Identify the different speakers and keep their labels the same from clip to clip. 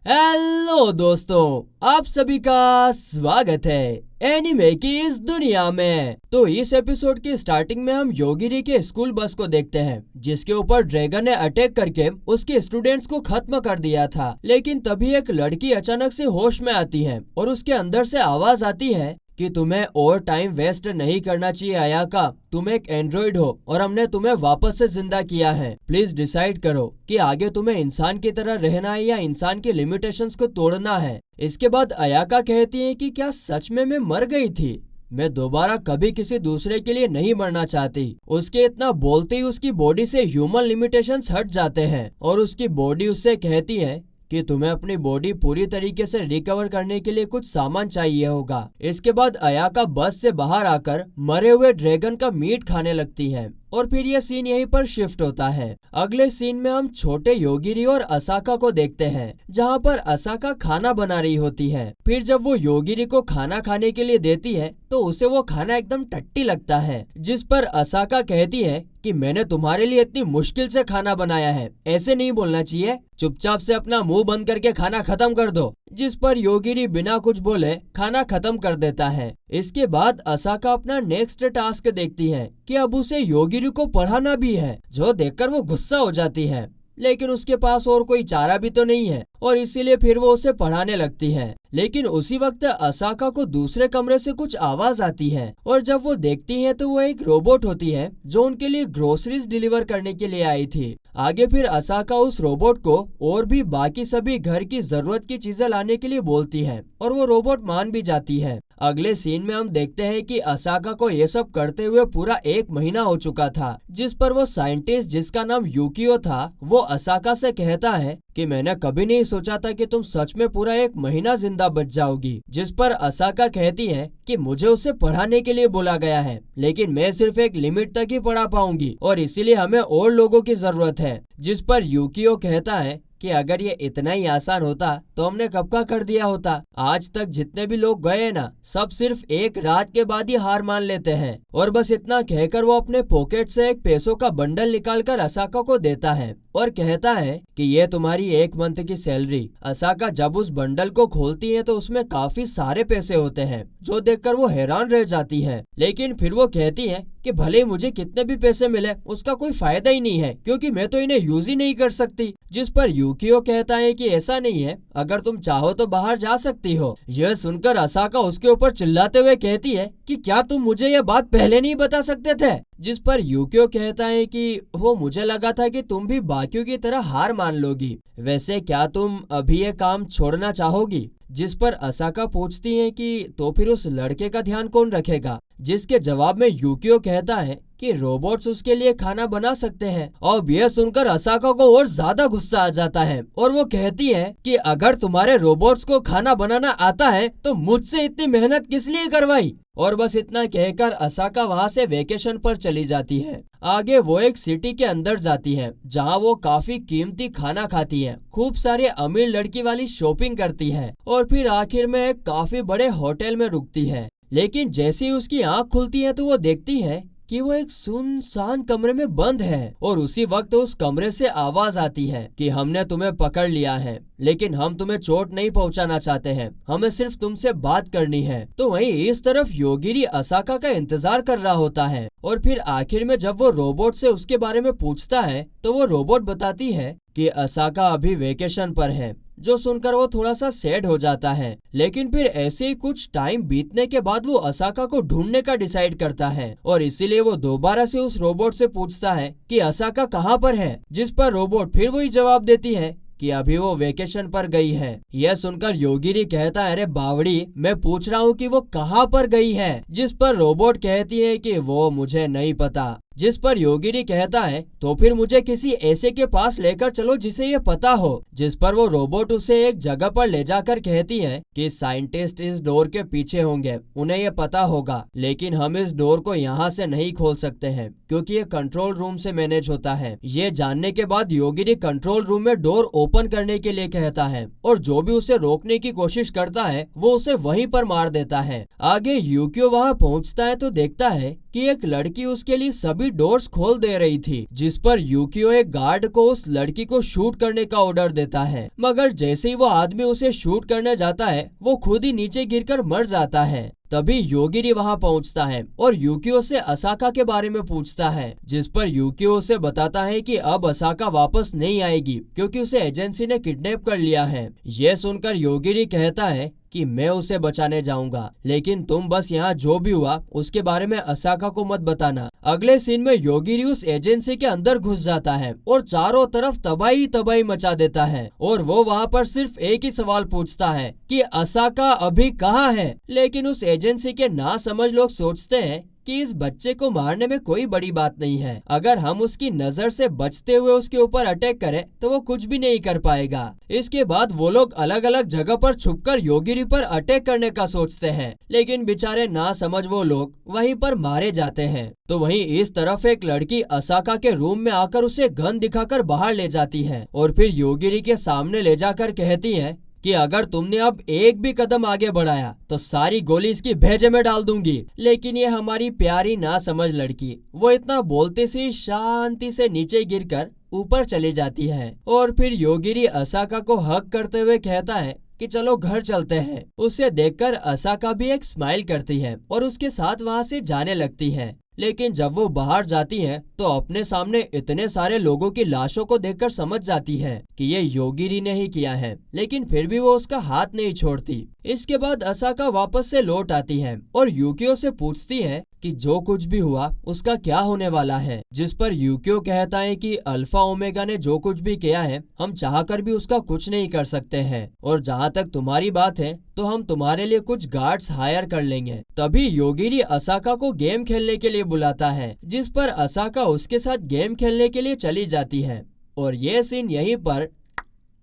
Speaker 1: Hello दोस्तों, आप सभी का स्वागत है एनिमे की इस दुनिया में। तो इस एपिसोड की स्टार्टिंग में हम योगिरी के स्कूल बस को देखते हैं, जिसके ऊपर ड्रैगन ने अटैक करके उसके स्टूडेंट्स को खत्म कर दिया था। लेकिन तभी एक लड़की अचानक से होश में आती है और उसके अंदर से आवाज आती है कि तुम्हें और टाइम वेस्ट नहीं करना चाहिए अयाका। तुम एक एंड्रॉइड हो और हमने तुम्हें वापस से जिंदा किया है। प्लीज डिसाइड करो कि आगे तुम्हें इंसान की तरह रहना है या इंसान की लिमिटेशंस को तोड़ना है। इसके बाद अयाका कहती है कि क्या सच में मैं मर गई थी? मैं दोबारा कभी किसी दूसरे के लिए नहीं मरना चाहती। उसके इतना बोलते ही उसकी बॉडी से ह्यूमन लिमिटेशंस हट जाते हैं और उसकी बॉडी उससे कहती है कि तुम्हें अपनी बॉडी पूरी तरीके से रिकवर करने के लिए कुछ सामान चाहिए होगा। इसके बाद अयाका बस से बाहर आकर मरे हुए ड्रैगन का मीट खाने लगती है और फिर यह सीन यहीं पर शिफ्ट होता है। अगले सीन में हम छोटे योगिरी और असाका को देखते हैं, जहां पर असाका खाना बना रही होती है। फिर जब वो योगिरी को खाना खाने के लिए देती है तो उसे वो खाना एकदम टट्टी लगता है, जिस पर असाका कहती है कि मैंने तुम्हारे लिए इतनी मुश्किल से खाना बनाया है, ऐसे नहीं बोलना चाहिए, चुपचाप से अपना मुंह बंद करके खाना खत्म कर दो। जिस पर योगिरी बिना कुछ बोले खाना खत्म कर देता है। इसके बाद असाका अपना नेक्स्ट टास्क देखती है कि अब उसे योगिरी को पढ़ाना भी है, जो देखकर वो गुस्सा हो जाती है। लेकिन उसके पास और कोई चारा भी तो नहीं है और इसीलिए फिर वो उसे पढ़ाने लगती है। लेकिन उसी वक्त असाका को दूसरे कमरे से कुछ आवाज आती है और जब वो देखती है तो वो एक रोबोट होती है जो उनके लिए ग्रोसरीज डिलीवर करने के लिए आई थी। आगे फिर असाका उस रोबोट को और भी बाकी सभी घर की जरूरत की चीजें लाने के लिए बोलती है और वो रोबोट मान भी जाती है। अगले सीन में हम देखते हैं कि असाका को ये सब करते हुए पूरा 1 महीना हो चुका था, जिस पर वो साइंटिस्ट जिसका नाम यूकियो था वो असाका से कहता है कि मैंने कभी नहीं सोचा था कि तुम सच में पूरा 1 महीना जिंदा बच जाओगी। जिस पर असाका कहती है कि मुझे उसे पढ़ाने के लिए बोला गया है, लेकिन मैं सिर्फ एक लिमिट तक ही पढ़ा पाऊंगी और इसीलिए हमें और लोगों की जरूरत है। जिस पर यूकियो कहता है कि अगर ये इतना ही आसान होता तो हमने कब का कर दिया होता। आज तक जितने भी लोग गए हैं ना, सब सिर्फ एक रात के बाद ही हार मान लेते हैं। और बस इतना कहकर वो अपने पॉकेट से एक पैसों का बंडल निकालकर असाका को देता है और कहता है कि ये तुम्हारी 1 मंथ की सैलरी। असाका जब उस बंडल को खोलती है तो उसमें काफी सारे पैसे होते हैं, जो देखकर वो हैरान रह जाती है। लेकिन फिर वो कहती है कि भले मुझे कितने भी पैसे मिले उसका कोई फायदा ही नहीं है, क्योंकि मैं तो इन्हें यूज ही नहीं कर सकती। जिस पर यूकियो कहता है कि ऐसा नहीं है, अगर तुम चाहो तो बाहर जा सकती हो। यह सुनकर असाका उसके ऊपर चिल्लाते हुए कहती है कि क्या तुम मुझे यह बात पहले नहीं बता सकते थे? जिस पर यूकियो कहता है कि वो मुझे लगा था कि तुम भी बाकियों की तरह हार मान लोगी। वैसे क्या तुम अभी ये काम छोड़ना चाहोगी? जिस पर असाका पूछती है कि तो फिर उस लड़के का ध्यान कौन रखेगा? जिसके जवाब में यूकियो कहता है कि रोबोट्स उसके लिए खाना बना सकते हैं। और यह सुनकर असाका को और ज्यादा गुस्सा आ जाता है और वो कहती है कि अगर तुम्हारे रोबोट्स को खाना बनाना आता है तो मुझसे इतनी मेहनत किस लिए करवाई। और बस इतना कहकर असाका वहाँ से वेकेशन पर चली जाती है। आगे वो एक सिटी के अंदर जाती है, जहाँ वो काफी कीमती खाना खाती है, खूब सारे अमीर लड़की वाली शॉपिंग करती है और फिर आखिर में एक काफी बड़े होटल में रुकती है। लेकिन जैसे ही उसकी आंख खुलती है तो वो देखती है कि वो एक सुनसान कमरे में बंद है और उसी वक्त उस कमरे से आवाज आती है कि हमने तुम्हें पकड़ लिया है, लेकिन हम तुम्हें चोट नहीं पहुंचाना चाहते हैं, हमें सिर्फ तुमसे बात करनी है। तो वहीं इस तरफ योगिरी असाका का इंतजार कर रहा होता है और फिर आखिर में जब वो रोबोट से उसके बारे में पूछता है तो वो रोबोट बताती है कि असाका अभी वेकेशन पर है, जो सुनकर वो थोड़ा सा सैड हो जाता है। लेकिन फिर ऐसे ही कुछ टाइम बीतने के बाद वो असाका को ढूंढने का डिसाइड करता है और इसीलिए वो दोबारा से उस रोबोट से पूछता है कि असाका कहाँ पर है। जिस पर रोबोट फिर वही जवाब देती है कि अभी वो वेकेशन पर गई है। यह सुनकर योगिरी कहता है, अरे बावड़ी, मैं पूछ रहा हूँ कि वो कहाँ पर गई है। जिस पर रोबोट कहती है कि वो मुझे नहीं पता। जिस पर योगिरी कहता है तो फिर मुझे किसी ऐसे के पास लेकर चलो जिसे ये पता हो। जिस पर वो रोबोट उसे एक जगह पर ले जाकर कहती है कि साइंटिस्ट इस डोर के पीछे होंगे, उन्हें ये पता होगा, लेकिन हम इस डोर को यहाँ से नहीं खोल सकते हैं क्योंकि ये कंट्रोल रूम से मैनेज होता है। ये जानने के बाद योगिरी कंट्रोल रूम में डोर ओपन करने के लिए कहता है और जो भी उसे रोकने की कोशिश करता है वो उसे वहीं पर मार देता है। आगे यूकियो वहाँ पहुँचता है तो देखता है कि एक लड़की उसके लिए सभी डोर्स खोल दे रही थी, जिस पर यूकियो एक गार्ड को उस लड़की को शूट करने का ऑर्डर देता है। मगर जैसे ही वो आदमी उसे शूट करने जाता है, वो खुद ही नीचे गिरकर मर जाता है। तभी योगिरी वहां पहुंचता है और यूकियो से असाका के बारे में पूछता है, जिस पर यूकियो उसे बताता है कि अब असाका वापस नहीं आएगी क्योंकि उसे एजेंसी ने किडनैप कर लिया है। यह सुनकर योगिरी कहता है कि मैं उसे बचाने जाऊंगा, लेकिन तुम बस यहाँ जो भी हुआ उसके बारे में असाका को मत बताना। अगले सीन में योगिरी उस एजेंसी के अंदर घुस जाता है और चारों तरफ तबाही तबाही मचा देता है और वो वहाँ पर सिर्फ एक ही सवाल पूछता है कि असाका अभी कहाँ है। लेकिन उस एजेंसी के ना समझ लोग सोचते हैं कि इस बच्चे को मारने में कोई बड़ी बात नहीं है, अगर हम उसकी नजर से बचते हुए उसके ऊपर अटैक करें तो वो कुछ भी नहीं कर पाएगा। इसके बाद वो लोग अलग अलग जगह पर छुपकर योगिरी पर अटैक करने का सोचते हैं, लेकिन बेचारे ना समझ वो लोग वहीं पर मारे जाते हैं। तो वहीं इस तरफ एक लड़की असाका के रूम में आकर उसे गन दिखाकर बाहर ले जाती है और फिर योगिरी के सामने ले जाकर कहती है कि अगर तुमने अब एक भी कदम आगे बढ़ाया तो सारी गोली इसकी भेजे में डाल दूंगी। लेकिन ये हमारी प्यारी ना समझ लड़की वो इतना बोलते से शांति से नीचे गिरकर ऊपर चली जाती है और फिर योगिरी असाका को हग करते हुए कहता है कि चलो घर चलते हैं। उसे देखकर असाका भी एक स्माइल करती है और उसके साथ वहाँ से जाने लगती है। लेकिन जब वो बाहर जाती है तो अपने सामने इतने सारे लोगों की लाशों को देखकर समझ जाती है कि ये योगिरी ने ही किया है, लेकिन फिर भी वो उसका हाथ नहीं छोड़ती। इसके बाद असाका वापस से लौट आती है और यूकियो से पूछती है कि जो कुछ भी हुआ उसका क्या होने वाला है, जिस पर यूकियो कहता है कि अल्फा ओमेगा ने जो कुछ भी किया है हम चाहकर भी उसका कुछ नहीं कर सकते हैं, और जहाँ तक तुम्हारी बात है तो हम तुम्हारे लिए कुछ गार्ड्स हायर कर लेंगे। तभी योगिरी असाका को गेम खेलने के लिए बुलाता है, जिस पर असाका उसके साथ गेम खेलने के लिए चली जाती है और ये सीन यहीं पर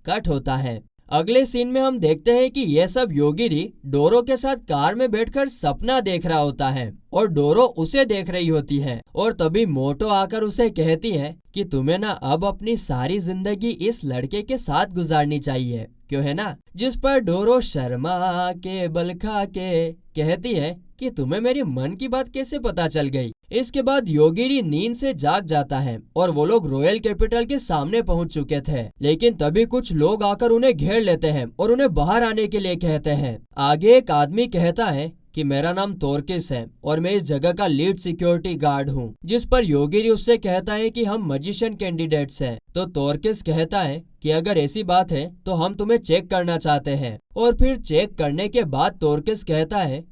Speaker 1: कट होता है। अगले सीन में हम देखते हैं कि यह सब योगिरी डोरो के साथ कार में बैठकर सपना देख रहा होता है और डोरो उसे देख रही होती है और तभी मोटो आकर उसे कहती है कि तुम्हें ना अब अपनी सारी जिंदगी इस लड़के के साथ गुजारनी चाहिए, क्यों है ना। जिस पर डोरो शर्मा के बल खा के कहती है कि तुम्हें मेरी मन की बात कैसे पता चल गई। इसके बाद योगिरी नींद से जाग जाता है और वो लोग रॉयल कैपिटल के सामने पहुंच चुके थे, लेकिन तभी कुछ लोग आकर उन्हें घेर लेते हैं और उन्हें बाहर आने के लिए कहते हैं। आगे एक आदमी कहता है कि मेरा नाम तोर्किस है और मैं इस जगह का लीड सिक्योरिटी गार्ड हूँ, जिस पर योगिरी उससे कहता है कि हम मजिशियन कैंडिडेट्स हैं। तो तोर्किस कहता है कि अगर ऐसी बात है तो हम तुम्हें चेक करना चाहते हैं, और फिर चेक करने के बाद तोर्किस कहता है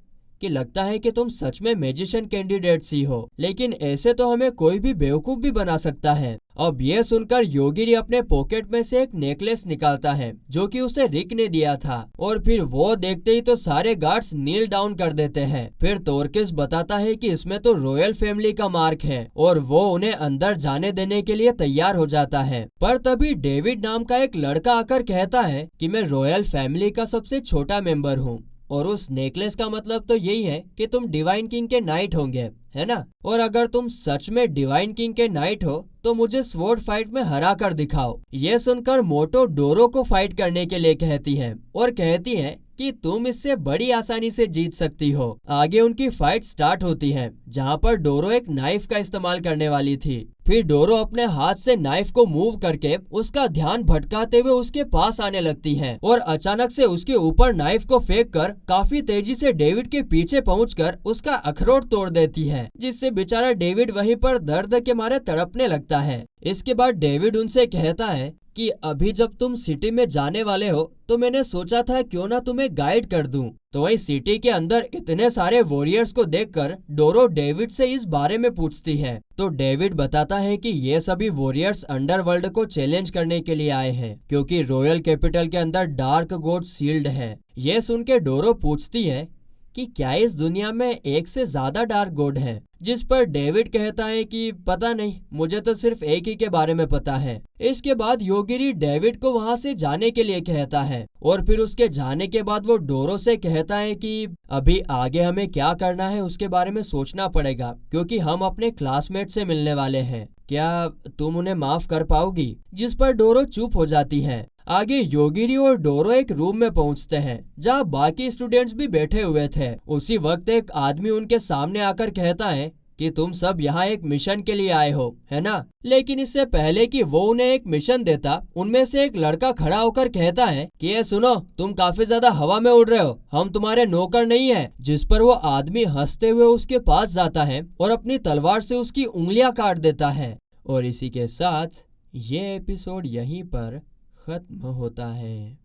Speaker 1: कि लगता है कि तुम सच में मैजिशियन कैंडिडेट्स ही हो, लेकिन ऐसे तो हमें कोई भी बेवकूफ भी बना सकता है। अब ये सुनकर योगिरी अपने पॉकेट में से एक नेकलेस निकालता है जो कि उसे रिक ने दिया था, और फिर वो देखते ही तो सारे गार्ड्स नील डाउन कर देते हैं। फिर तोर्किस बताता है कि इसमें तो रॉयल फैमिली का मार्क है और वो उन्हें अंदर जाने देने के लिए तैयार हो जाता है। पर तभी डेविड नाम का एक लड़का आकर कहता है कि मैं रॉयल फैमिली का सबसे छोटा मेंबर हूँ, और उस नेकलेस का मतलब तो यही है कि तुम डिवाइन किंग के नाइट होंगे, है ना। और अगर तुम सच में डिवाइन किंग के नाइट हो तो मुझे स्वॉर्ड फाइट में हरा कर दिखाओ। ये सुनकर मोटो डोरो को फाइट करने के लिए कहती है और कहती है कि तुम इससे बड़ी आसानी से जीत सकती हो। आगे उनकी फाइट स्टार्ट होती है, जहाँ पर डोरो एक नाइफ का इस्तेमाल करने वाली थी। फिर डोरो अपने हाथ से नाइफ को मूव करके उसका ध्यान भटकाते हुए उसके पास आने लगती है और अचानक से उसके ऊपर नाइफ को फेंक कर काफी तेजी से डेविड के पीछे पहुंचकर उसका अखरोट तोड़ देती है, जिससे बेचारा डेविड वहीं पर दर्द के मारे तड़पने लगता है। इसके बाद डेविड उनसे कहता है कि अभी जब तुम सिटी में जाने वाले हो तो मैंने सोचा था क्यों ना तुम्हें गाइड कर दूं। तो वही सिटी के अंदर इतने सारे वॉरियर्स को देखकर डोरो डेविड से इस बारे में पूछती है। तो डेविड बताता है कि ये सभी वॉरियर्स अंडरवर्ल्ड को चैलेंज करने के लिए आए हैं, क्योंकि रॉयल कैपिटल के अंदर डार्क गॉड सील्ड है। ये सुन के डोरो पूछती है कि क्या इस दुनिया में एक से ज्यादा डार्क गॉड हैं? जिस पर डेविड कहता है कि पता नहीं, मुझे तो सिर्फ एक ही के बारे में पता है। इसके बाद योगिरी डेविड को वहां से जाने के लिए कहता है और फिर उसके जाने के बाद वो डोरो से कहता है कि अभी आगे हमें क्या करना है उसके बारे में सोचना पड़ेगा, क्योंकि हम अपने क्लासमेट से मिलने वाले हैं। क्या तुम उन्हें माफ कर पाओगी? जिस पर डोरो चुप हो जाती है। आगे योगिरी और डोरो एक रूम में पहुंचते हैं जहां बाकी स्टूडेंट्स भी बैठे हुए थे। उसी वक्त एक आदमी उनके सामने आकर कहता है कि तुम सब यहाँ एक मिशन के लिए आए हो, है ना। लेकिन इससे पहले कि वो उन्हें एक मिशन देता, उनमें से एक लड़का खड़ा होकर कहता है कि ये सुनो, तुम काफी ज्यादा हवा में उड़ रहे हो, हम तुम्हारे नौकर नहीं है। जिस पर वो आदमी हंसते हुए उसके पास जाता है और अपनी तलवार से उसकी उंगलियां काट देता है। और इसी के साथ ये एपिसोड यहीं पर खत्म होता है।